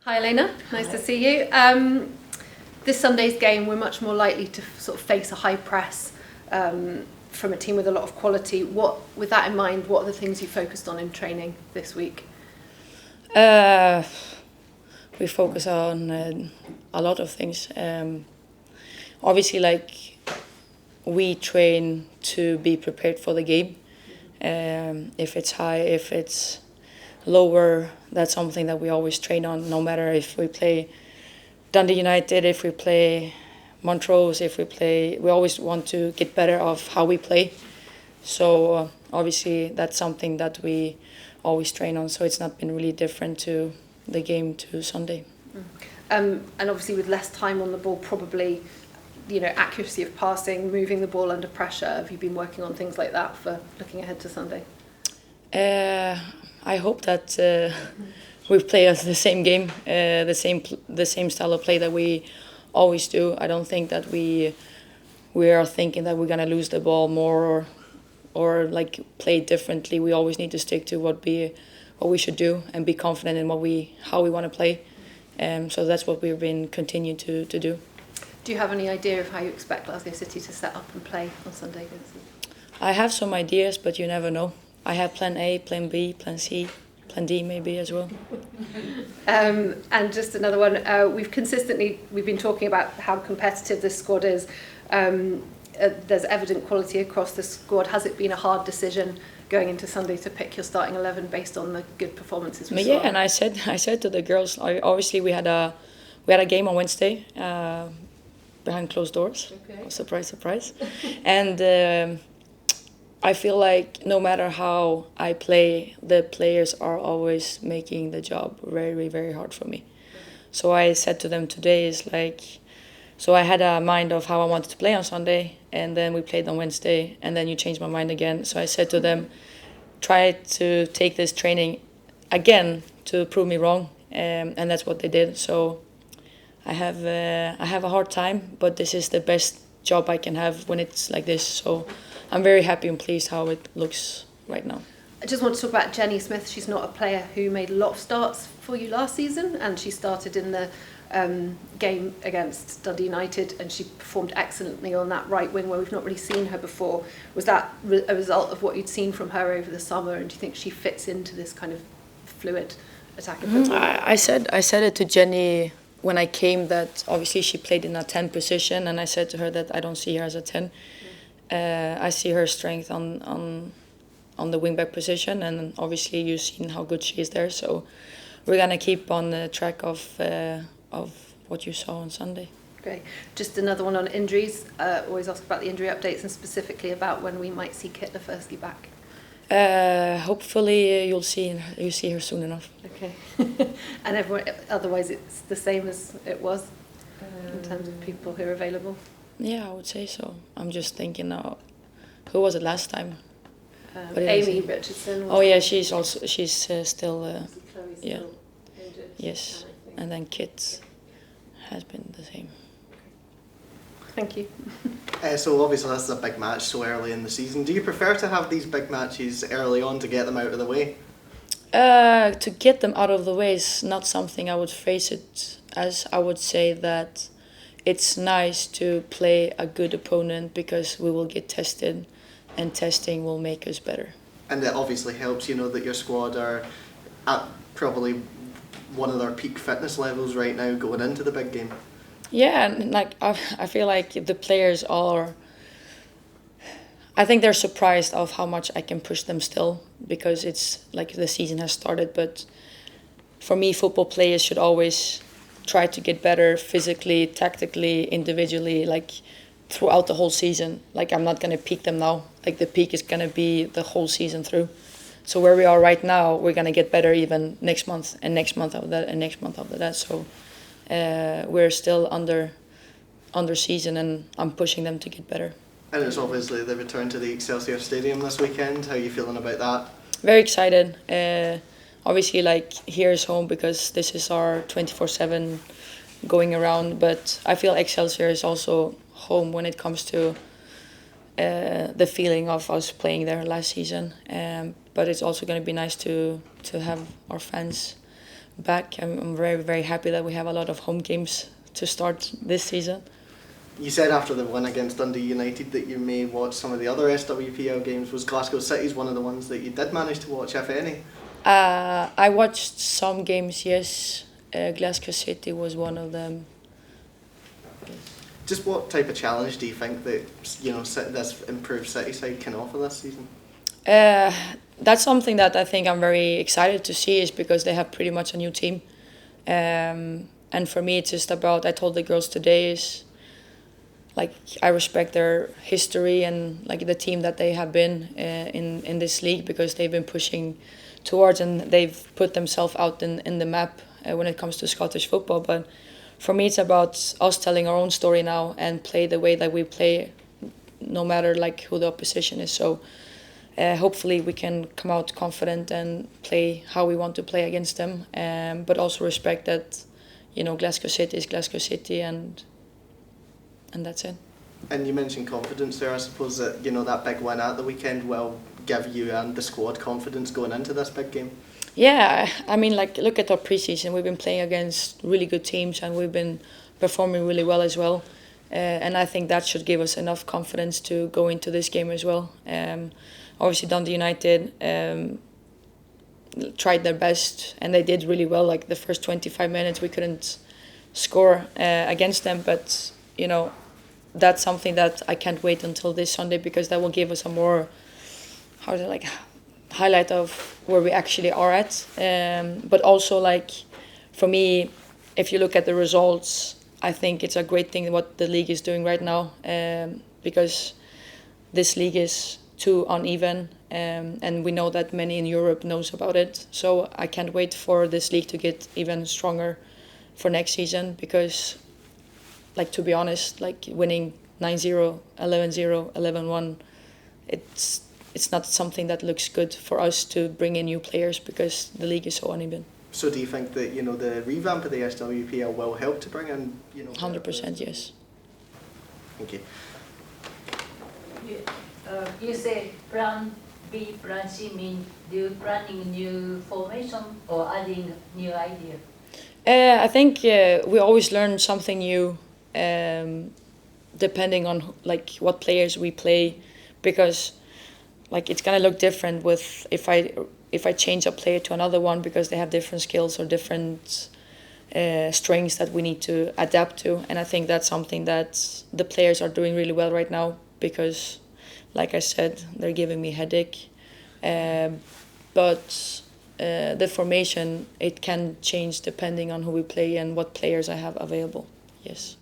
Hi Elena, nice to see you. This Sunday's game, we're much more likely to sort of face a high press from a team with a lot of quality. With that in mind, what are the things you focused on in training this week? We focus on a lot of things. Obviously, we train to be prepared for the game. If it's high, if it's lower, that's something that we always train on, no matter if we play Dundee United, if we play Montrose, we always want to get better of how we play. So obviously that's something that we always train on, so it's not been really different to the game to Sunday. And obviously with less time on the ball, probably, accuracy of passing, moving the ball under pressure. Have you been working on things like that for looking ahead to Sunday? I hope that we play the same game, the same style of play that we always do. I don't think that we are thinking that we're gonna lose the ball more or play differently. We always need to stick to what we should do and be confident in how we want to play. So that's what we've been continuing to do. Do you have any idea of how you expect Glasgow City to set up and play on Sunday against them? I have some ideas, but you never know. I have plan A, plan B, plan C, plan D maybe as well. And just another one, we've been talking about how competitive this squad is. There's evident quality across the squad. Has it been a hard decision going into Sunday to pick your starting 11 based on the good performances we saw? Yeah, and I said to the girls, obviously we had a game on Wednesday behind closed doors. Okay. Surprise, surprise. And I feel like no matter how I play, the players are always making the job very, very hard for me. So I said to them today so I had a mind of how I wanted to play on Sunday, and then we played on Wednesday, and then you changed my mind again. So I said to them, try to take this training again to prove me wrong, and that's what they did. So I have a hard time, but this is the best job I can have when it's like this. So I'm very happy and pleased how it looks right now. I just want to talk about Jenny Smith. She's not a player who made a lot of starts for you last season, and she started in the game against Dundee United, and she performed excellently on that right wing where we've not really seen her before. Was that a result of what you'd seen from her over the summer, and do you think she fits into this kind of fluid attacking football? I said it to Jenny when I came that obviously she played in a 10 position, and I said to her that I don't see her as a 10. I see her strength on the wingback position, and obviously you've seen how good she is there. So we're gonna keep on the track of what you saw on Sunday. Great. Just another one on injuries. Always ask about the injury updates and specifically about when we might see Kit Lefersky back. Hopefully you'll see her soon enough. Okay. And otherwise it's the same as it was in terms of people who are available? Yeah, I would say so. I'm just thinking now, who was it last time? Amy Richardson. Oh yeah, she's still Chloe's yeah. Still injured. Yes, and then Kit has been the same. Thank you. So obviously this is a big match so early in the season. Do you prefer to have these big matches early on to get them out of the way? To get them out of the way is not something I would phrase it as. I would say that it's nice to play a good opponent because we will get tested, and testing will make us better. And it obviously helps, that your squad are at probably one of their peak fitness levels right now going into the big game. Yeah, and I feel like the players I think they're surprised of how much I can push them still, because it's like the season has started. But for me, football players should always try to get better physically, tactically, individually, throughout the whole season. I'm not gonna peak them now. The peak is gonna be the whole season through. So where we are right now, we're gonna get better even next month and next month after that and next month after that. So we're still under season, and I'm pushing them to get better. And it's obviously the return to the Excelsior Stadium this weekend. How are you feeling about that? Very excited. Obviously, here's home because this is our 24/7 going around. But I feel Excelsior is also home when it comes to the feeling of us playing there last season. But it's also going to be nice to have our fans back. I'm very, very happy that we have a lot of home games to start this season. You said after the win against Dundee United that you may watch some of the other SWPL games. Was Glasgow City one of the ones that you did manage to watch, if any? I watched some games, yes. Glasgow City was one of them. Just what type of challenge do you think that this improved City side can offer this season? That's something that I think I'm very excited to see, is because they have pretty much a new team. And for me, it's just about, I told the girls today, is like I respect their history and like the team that they have been in this league, because they've been pushing towards and they've put themselves out in the map when it comes to Scottish football. But for me, it's about us telling our own story now and play the way that we play, no matter like who the opposition is. So hopefully we can come out confident and play how we want to play against them, but also respect that, Glasgow City is Glasgow City, and that's it. And you mentioned confidence there. I suppose that that big win at the weekend will give you and the squad confidence going into this big game. Yeah, I mean, like, look at our preseason. We've been playing against really good teams and we've been performing really well as well. And I think that should give us enough confidence to go into this game as well. Obviously, Dundee United tried their best and they did really well. Like the first 25 minutes, we couldn't score against them, but that's something that I can't wait until this Sunday, because that will give us a more, highlight of where we actually are at. But also, like, for me, if you look at the results, I think it's a great thing what the league is doing right now, because this league is too uneven, and we know that many in Europe knows about it. So I can't wait for this league to get even stronger for next season, because, like, to be honest, like winning 9-0, 11-0, 11-1, it's not something that looks good for us to bring in new players, because the league is so uneven. So do you think that the revamp of the SWPL will help to bring in 100%, yes. Thank you. You say plan B, plan C mean do you planning new formation or adding new idea? I think we always learn something new, depending on like what players we play, because like it's gonna look different with if I change a player to another one, because they have different skills or different strengths that we need to adapt to. And I think that's something that the players are doing really well right now, because like I said, they're giving me headache. But the formation, it can change depending on who we play and what players I have available. Yes.